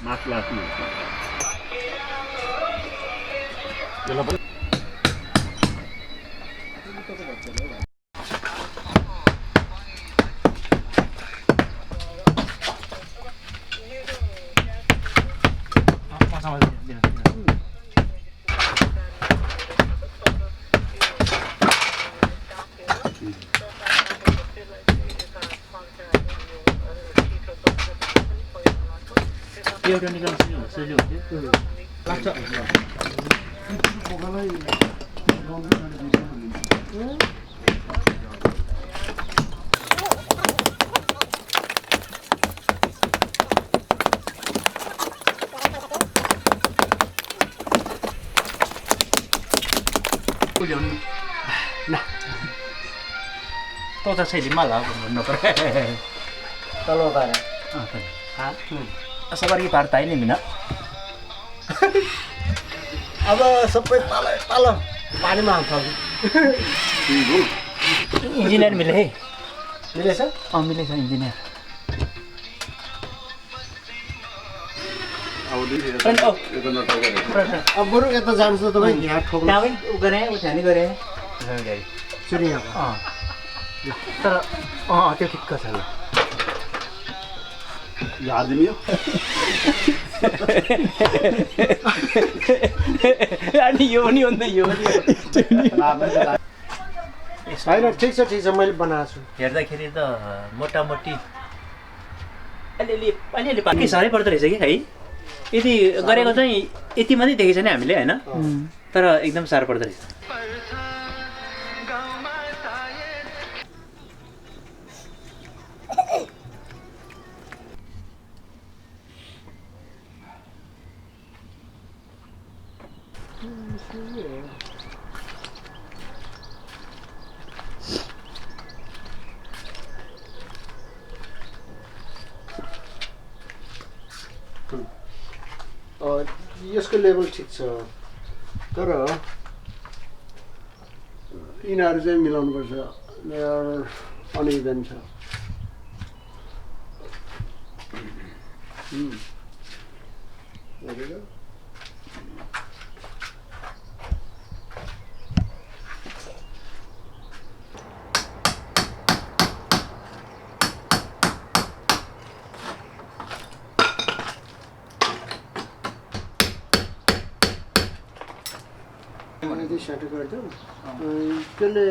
मासला एउटा निकाल्नु सजिलो हुन्छ लाग्छ Nah, tôi ta xây đến mà là nó có Kalau kan. ah sabar ki partai ni mina अब सबै तल पानीमा हाल्छ इन्जिनियर मिले है मिलेछ मिलेछ इन्जिनियर अब बरु यता जान्छ तपाईँ यहाँ ठोक्नु त्यहाँ पनि उ गरे उठानी गरे सुनिएको तर त्यो ठिक्क छ ल आदमी हो अनि यो पनि हो नि यो होइन ठिक छ मैले बनाएको छु हेर्दाखेरि त मोटामोटी अलिअलि पार्टी साह्रै पर्दो रहेछ कि है यति गरेको चाहिँ यति मात्रै देखेको छ नि हामीले होइन तर एकदम साह्रो पर्दो रहेछ यसको लेभल ठिक छ तर यिनीहरू चाहिँ मिलाउनुपर्छ अनइभन छ स्याटो गरिदिउँ त्यसले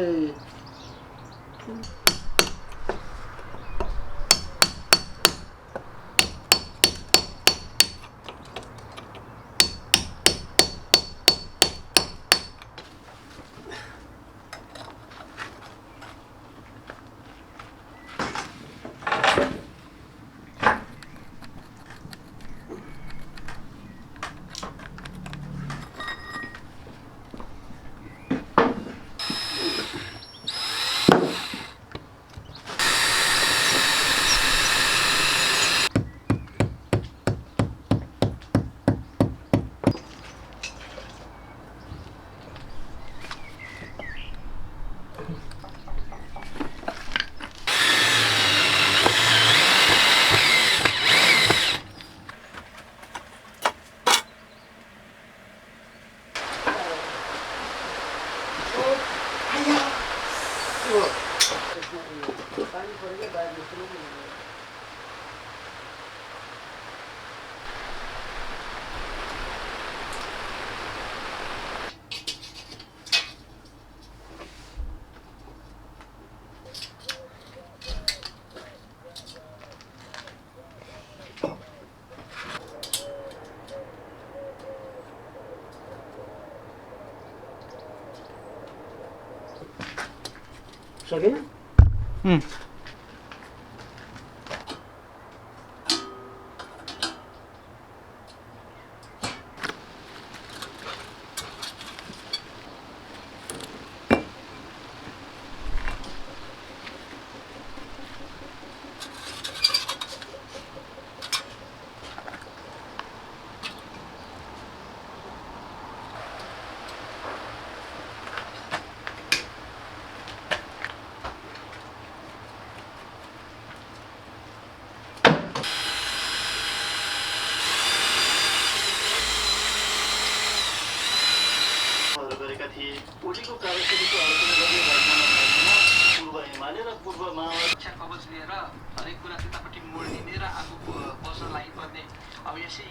सकेन पूर्वमा शिक्षा कवच लिएर हरेक कुरा त्यतापट्टि मोडिदिने र आफू बस्न लागिपर्ने अब यसै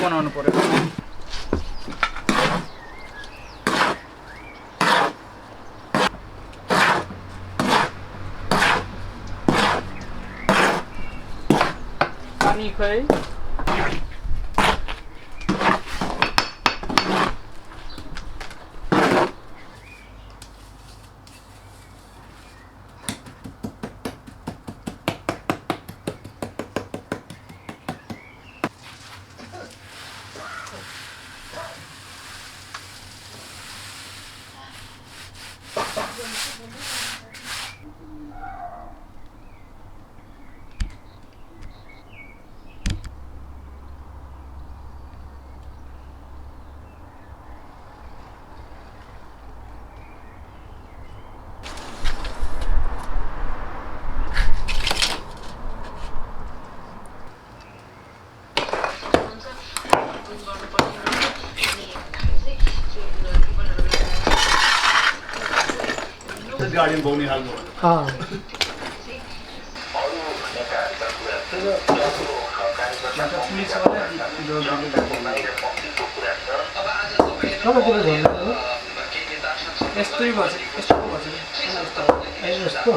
बनाउनु पर्यो पानी खै गाडी बोक्ने खालको यस्तै भन्छ यस्तो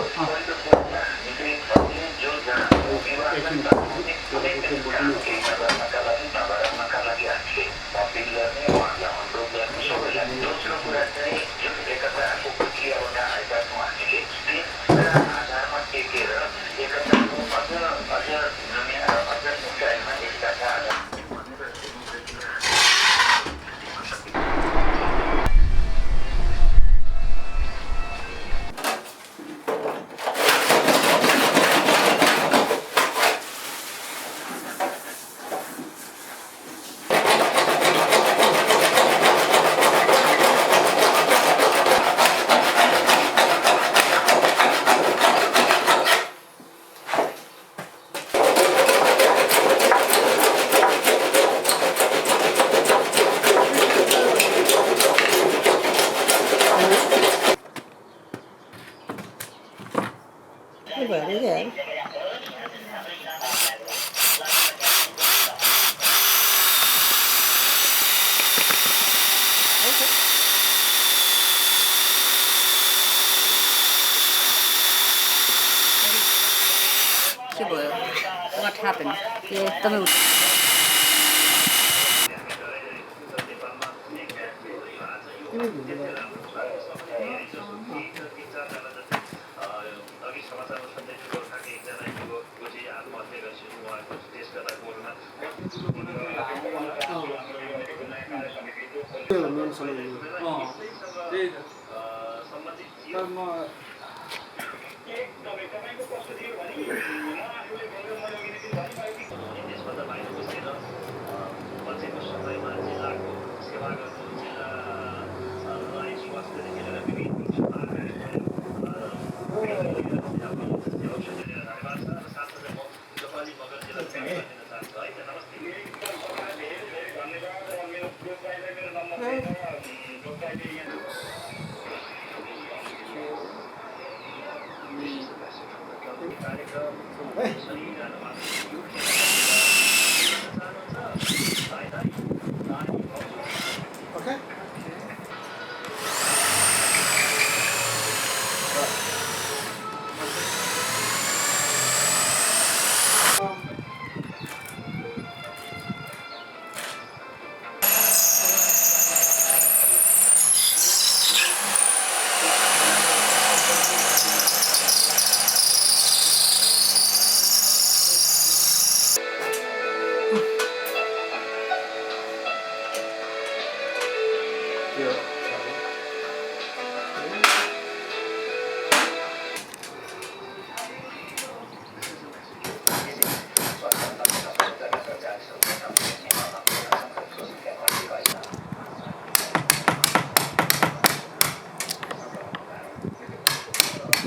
What happened? Yeah, tell me.